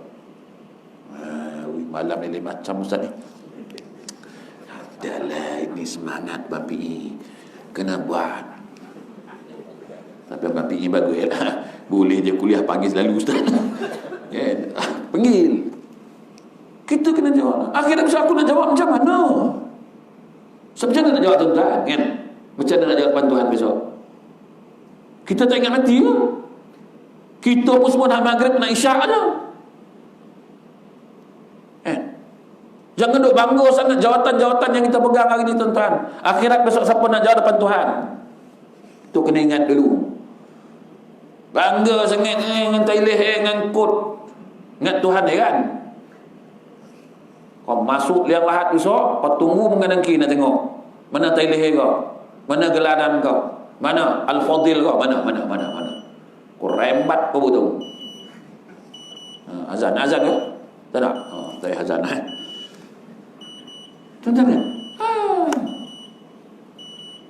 Malam ni macam ustaz ni. Adalah ini semangat Babi, kena buat. Tapi Abang PE bagus lah. Boleh dia kuliah panggil selalu ustaz. Kan? Panggil. Kita kena jawab. Akhirnya besok aku nak jawab macam mana? So, macam mana nak jawab tuan-tuan? Kan? Macam mana nak jawab Tuhan besok? Kita tak ingat mati ke? Kita pun semua nak maghrib, nak isyak je. Jangan duk bangga sangat jawatan-jawatan yang kita pegang hari ni tuan-tuan. Akhirat besok siapa nak jawab depan Tuhan? Itu kena ingat dulu. Bangga sangat dengan Thailand dengan kod. Ingat Tuhan kan? Kau masuk liang lahat besok, kau tunggu mengadangki nak tengok. Mana Thailand kau? Mana geladan kau? Mana Al-Fadil kau? Mana? Kau rembat kau betul. Azan ke? Tak nak? Tak ada azan. Tuan-tuan,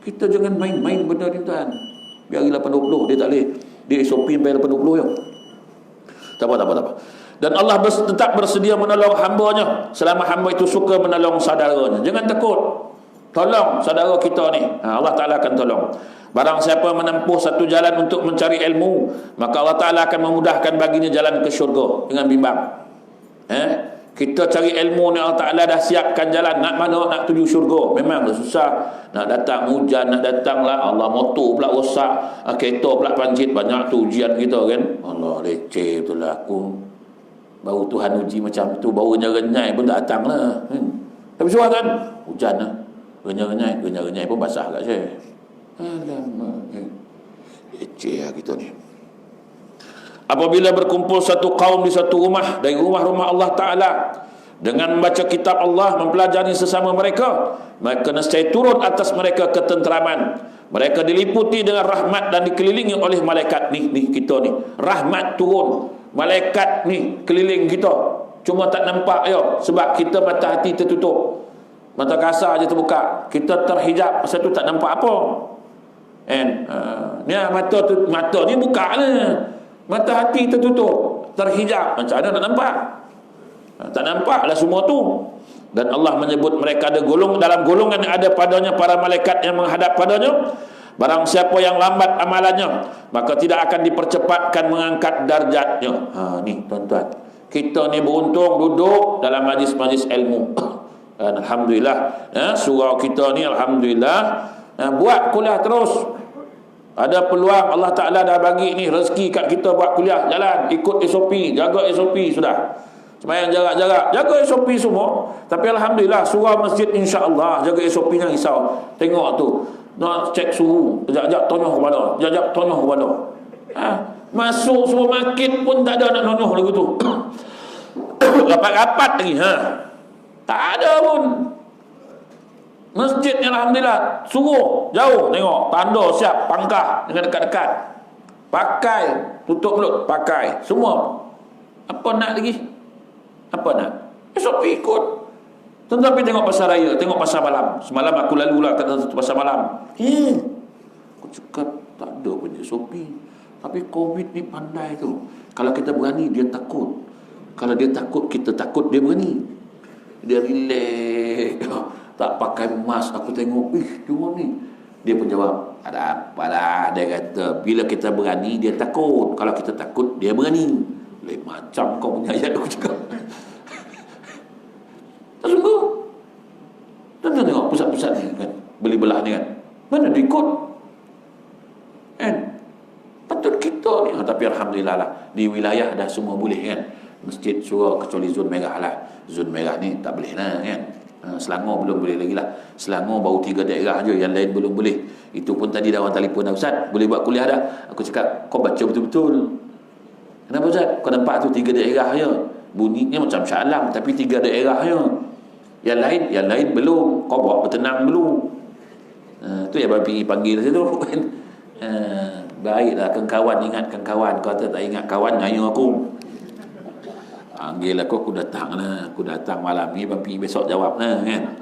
kita jangan main-main benda ni tuan. Biar 8.20 dia tak boleh. Dia SOP sampai 8.20 je. Tak apa. Dan Allah tetap bersedia menolong hamba-Nya selama hamba itu suka menolong saudaranya. Jangan takut. Tolong saudara kita ni. Allah Ta'ala akan tolong. Barang siapa menempuh satu jalan untuk mencari ilmu, maka Allah Ta'ala akan memudahkan baginya jalan ke syurga. Jangan bimbang. Kita cari ilmu ni, Allah Ta'ala dah siapkan jalan. Nak mana? Nak tuju syurga. Memang dah susah. Nak datang hujan, nak datang lah Allah, motor pula rosak, kereta pula pancit. Banyak tu ujian kita kan. Allah, leceh betul lah aku. Baru Tuhan uji macam tu, baru renyai pun tak datang lah. Tapi suara kan hujan lah, renyai pun basah kat saya. Alamak, leceh lah kita ni. Apabila berkumpul satu kaum di satu rumah dari rumah-rumah Allah Ta'ala dengan membaca kitab Allah, mempelajari sesama mereka, maka nescaya turun atas mereka ketenteraman. Mereka diliputi dengan rahmat dan dikelilingi oleh malaikat. Ni kita ni, rahmat turun, malaikat ni keliling kita. Cuma tak nampak je, sebab kita mata hati tertutup, mata kasar je terbuka, kita terhijab, masa tu tak nampak apa. Ni mata ni buka lah, mata hati tertutup, terhijab, macam mana nak nampak? Tak nampak lah semua tu. Dan Allah menyebut mereka ada dalam golongan yang ada padanya para malaikat yang menghadap padanya. Barang siapa yang lambat amalannya, maka tidak akan dipercepatkan mengangkat darjatnya. Ni tuan-tuan, kita ni beruntung duduk dalam majlis-majlis ilmu. Alhamdulillah, surau kita ni alhamdulillah, buat kuliah terus. Ada peluang, Allah Ta'ala dah bagi ni rezeki kat kita buat kuliah, jalan, ikut SOP, jaga SOP sudah. Semayang jarak-jarak, jaga SOP semua. Tapi alhamdulillah, surau masjid insya-Allah jaga SOP nya risau. Tengok tu, nak cek suhu, jap-jap tonyoh kepada, jap-jap tonyoh kepada. Masuk semua makin pun tak ada nak tonyoh lagu tu. Rapat-rapat lagi, tak ada pun. Masjid ni alhamdulillah suruh jauh, tengok tanda siap, pangkah dengan dekat-dekat, pakai, tutup mulut, pakai semua. Apa nak lagi? Apa nak? SOP ikut. Tetapi tengok pasar raya, tengok pasar malam. Semalam aku lalu lah kat satu pasar malam. Aku cakap tak ada pun SOP. Tapi COVID ni pandai tu. Kalau kita berani, dia takut. Kalau dia takut, kita takut, dia berani. Dia relax. Tak pakai mask. Aku tengok, cuma ni. Dia pun jawab, ada apa lah. Dia kata, bila kita berani, dia takut. Kalau kita takut, dia berani. Lain macam kau punya ayat aku cakap. Tak sungguh. Tuan-tuan tengok pusat-pusat ni kan, beli belah ni kan, mana dia ikut kan? Patut kita ni. Tapi alhamdulillah lah, di wilayah dah semua boleh kan. Masjid surau kecuali zon merah lah. Zon merah ni tak boleh lah kan. Selangor belum boleh lagi lah. Selangor baru 3 daerah je, yang lain belum boleh. Itu pun tadi dah orang telefon dah, Ustaz boleh buat kuliah dah. Aku cakap, kau baca betul-betul. Kenapa Ustaz? Kau nampak tu 3 daerah je, bunyinya macam Shah Alam, tapi 3 daerah je. Yang lain belum. Kau bawa bertenang dulu. Tu yang Babi panggil saya tu. Baiklah kawan, ingatkan kawan. Kau tak ingat kawan, nyayang aku. Panggil aku datang lah. Aku datang malam ni, Babi besok jawab lah kan.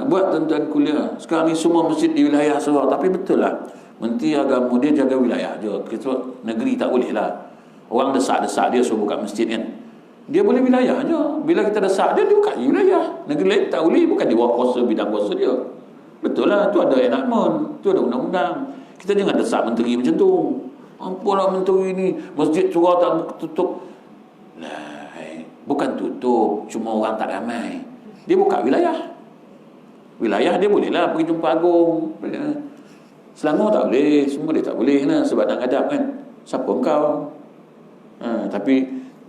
Buat tuan-tuan kuliah. Sekarang ni semua masjid di wilayah surau. Tapi betul lah, Menteri Agama dia jaga wilayah je. Kita negeri tak boleh lah. Orang desak-desak dia suruh buka masjid kan. Dia boleh wilayah je. Bila kita desak dia buka wilayah. Negeri lain tak boleh. Bukan di bawah kuasa, bidang kuasa dia. Betul lah. Tu ada enactment, tu ada undang-undang. Kita jangan desak menteri macam tu. Apalah menteri ni, masjid surau tak tutup. Lah, bukan tutup, cuma orang tak ramai. Dia buka wilayah. Wilayah dia boleh lah pergi jumpa agung. Selangor tak boleh, semua dia tak boleh lah, sebab nak hadap kan. Siapa engkau? Tapi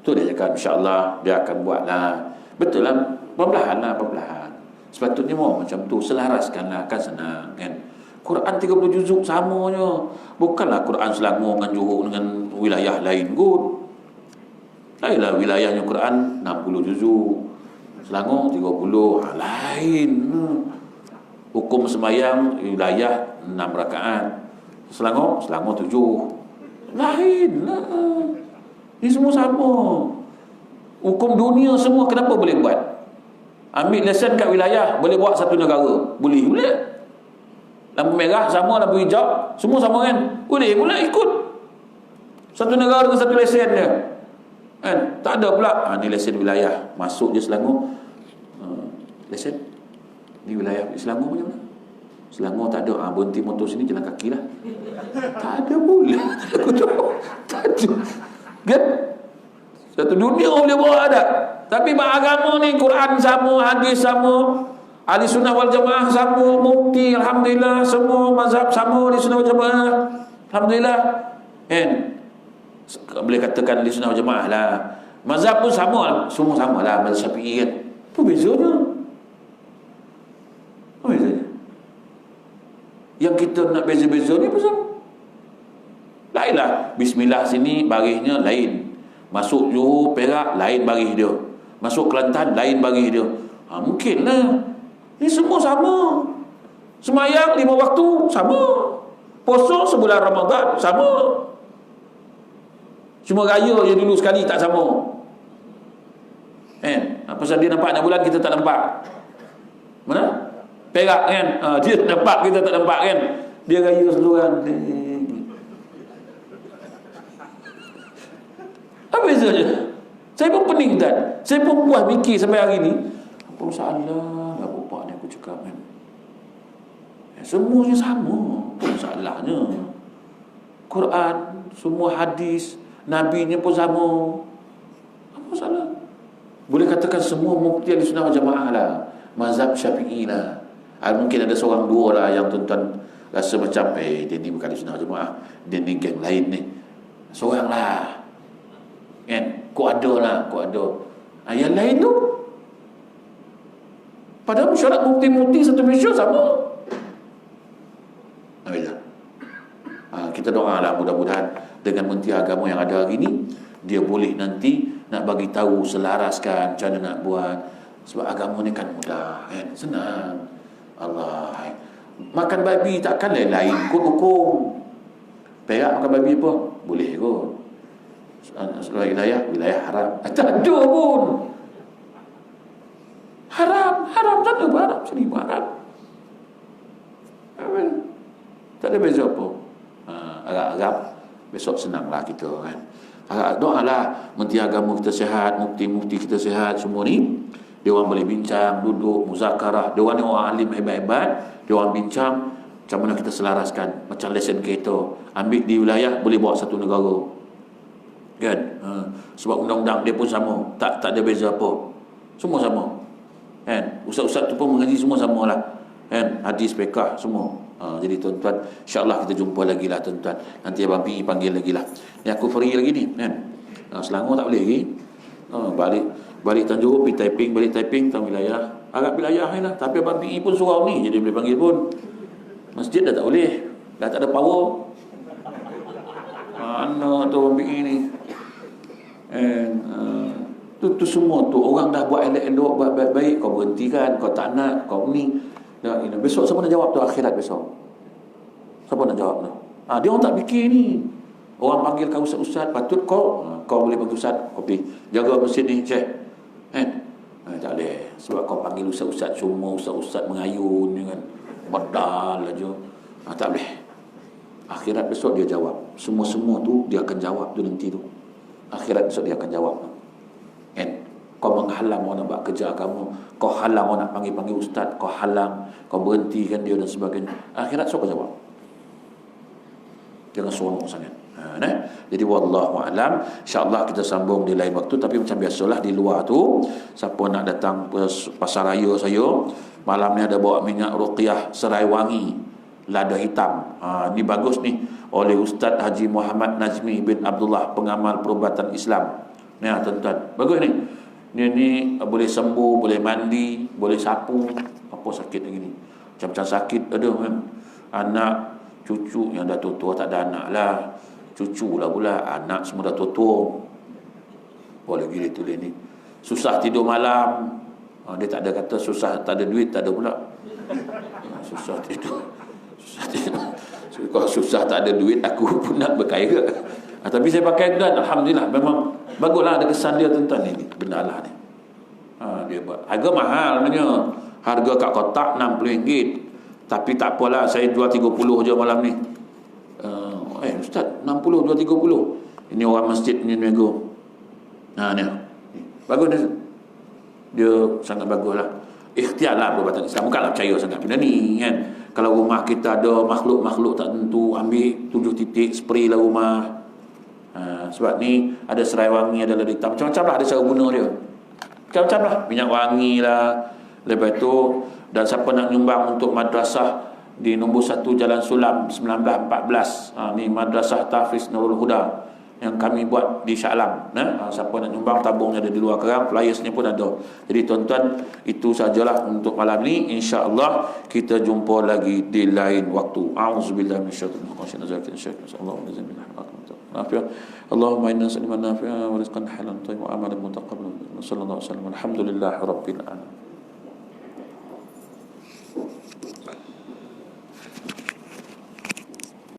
tu dia cakap, insya-Allah dia akan buat lah. Betul lah, perlahan lah, perlahan. Sepatutnya mau macam tu, selaraskanlah, kan senang kan. Quran 30 juzuk samanya. Bukanlah Quran Selangor dengan Johor dengan wilayah lain kot. Lainlah wilayahnya Quran 60 juzuk, Selangor 30, lain. Hukum sembahyang wilayah 6 rakaat. Selangor 7. Lain lah. Ini semua sama. Hukum dunia semua kenapa boleh buat? Ambil lesen kat wilayah, boleh buat satu negara. Boleh. Lampu merah sama, lampu hijau, semua sama kan? Boleh ikut. Satu negara dengan satu lesen dia. Kan? Tak ada pula. Ni lesen wilayah. Masuk je Selangor. Lesen. Ni wilayah Selangor macam mana? Selangor tak ada. Berhenti motor sini jalan kaki lah. Tak ada pula. Tak ada. Kan? Satu dunia boleh bawa ada. Tapi agama ni Quran sama, hadis sama, ahli sunnah wal jamaah sama, mufti alhamdulillah, semua mazhab sama ahli sunnah wal jamaah. Alhamdulillah. Kan? Boleh katakan ahli sunnah wal jamaah lah. Mazhab pun sama, semua sama lah, mazhab Syafi'i kan. Apa bezanya? Apa bezanya? Yang kita nak beza-beza ni apa sama? Lainlah. Bismillah sini barisnya lain. Masuk Johor, Perak, lain baris dia. Masuk Kelantan, lain baris dia. Mungkinlah. Ini semua sama. Semayang 5 waktu, sama. Puasa sebulan Ramadan, sama. Cuma raya je dulu sekali tak sama. Pasal dia nampak 6 bulan, kita tak nampak. Mana? Perak kan? Dia nampak, kita tak nampak kan? Dia raya seluruhan. Apa bezanya? Saya pun pening kan. Saya pun puas fikir sampai hari ni. Apa masalah lah bapak ni aku cakap kan. Semuanya sama. Apa masalahnya? Quran, semua hadis, Nabi-Nya pun sama. Apa masalah? Boleh katakan semua mufti ahli sunnah wal jamaah lah. Mazhab Syafi'i lah. Mungkin ada seorang dua lah yang tuan-tuan rasa macam dia ni bukan ahli sunnah wal jamaah, dia ni geng lain ni. Seorang lah. Kan? Kau ada lah, kau ada. Yang lain tu padahal syarat mufti-mufti satu Malaysia sama. Kita doa lah mudah-mudahan dengan menteri agama yang ada hari ni, dia boleh nanti nak bagi tahu, selaraskan cara nak buat. Sebab agama ni kan mudah kan, senang. Allah, makan babi takkan lain-lain kot hukum. Perak makan babi apa? Boleh kot. Wilayah haram. Tak ada pun. Haram sana pun haram, sini pun haram. Tak ada beza apa. Agak-agak besok senanglah kita kan. Doalah menteri agama kita sihat, mufti-mufti kita sihat, semua ni dia orang boleh bincang, duduk, muzakarah. Dia orang ni orang alim hebat-hebat, dia orang bincang macam mana kita selaraskan. Macam lesen kereta, ambil di wilayah boleh bawa satu negara kan. Sebab undang-undang dia pun sama, tak ada beza apa, semua sama kan. Ustaz-ustaz tu pun mengaji semua sama lah kan, hadis, fiqh semua. Jadi tuan-tuan, insyaAllah kita jumpa lagi lah tuan-tuan. Nanti Abang Pi panggil lagi lah. Ni aku free lagi ni kan. Selangor tak boleh lagi. Balik Tanjung, pergi Taiping, balik Taiping, tang wilayah, agak wilayah lah. Tapi Abang Pi pun surau ni, jadi boleh panggil pun. Masjid dah tak boleh, dah tak ada power. Mana tu Abang Pi ni? Tu semua tu orang dah buat elok-elok, buat baik-baik, kau berhentikan, kau tak nak, kau ni. Besok siapa nak jawab tu akhirat besok? Siapa nak jawab tu? Dia orang tak fikir ni. Orang panggil kau ustaz-ustaz, patut kau boleh panggil ustaz, kau pergi jaga masjid ni, Syekh. Tak boleh. Sebab kau panggil ustaz-ustaz, semua ustaz-ustaz mengayun kan. Badal aja. Tak boleh. Akhirat besok dia jawab. Semua-semua tu dia akan jawab tu nanti tu. Akhirat besok dia akan jawab. Kan? Kau menghalang orang nak buat kerja agama, kau halang orang nak panggil ustaz, kau halang, kau berhentikan dia dan sebagainya. Akhirat siapa jawab? Jangan seronok sangat. Jadi wallahu alam, insya-Allah kita sambung di lain waktu. Tapi macam biasalah di luar tu, siapa nak datang ke pasar raya saya, malam ni ada bawa minyak ruqyah serai wangi, lada hitam. Ni bagus ni, oleh Ustaz Haji Muhammad Najmi bin Abdullah, pengamal perubatan Islam. Ni tuan-tuan, bagus ni. Ni boleh sembuh, boleh mandi, boleh sapu apa sakit lagi ni. Macam-macam sakit ada kan. anak, cucu yang dah tua-tua tak ada anak lah. Cucu lah pula, anak semua dah tua-tua. Boleh gila tulis ni. Susah tidur malam. Dia tak ada kata susah tak ada duit, tak ada pula. Susah tidur. Susah tidur. Kalau susah tak ada duit, aku pun nak berkaya. Tapi saya pakai dan alhamdulillah memang baguslah, ada kesan dia tentang ini benda Allah ni. Dia buat. Harga mahal sebenarnya. Harga kat kotak RM60. Tapi tak apalah, saya jual 30 je malam ni. Ustaz, 60 jual 30. Ini orang masjid ni nego. Ni. Bagus dia. Dia sangat baguslah. Ikhtiarlah perubatan Islam. Bukanlah percaya sangat benda ni kan. Kalau rumah kita ada makhluk-makhluk tak tentu, ambil 7 titik, spray lah rumah. Sebab ni ada serai wangi, ada lada hitam, macam-macam lah ada cara guna dia. Macam-macam lah, minyak wangi lah. Lepas tu, dan siapa nak nyumbang untuk madrasah di nombor 1 Jalan Sulam 1914, ni Madrasah Tahfiz Nurul Huda yang kami buat di Shah Alam. Siapa nak nyumbang, tabungnya ada di luar kerang, flyersnya pun ada. Jadi tuan-tuan, itu sajalah untuk malam ni. InsyaAllah kita jumpa lagi di lain waktu. A'udzubillahi minasyaitonir rajim. Allahumma inna nas'aluka an nafi'a wa rizqan halalan tayyiban wa amalan mutaqabbalan. Sallallahu alaihi wasallam. Alhamdulillah rabbil alamin.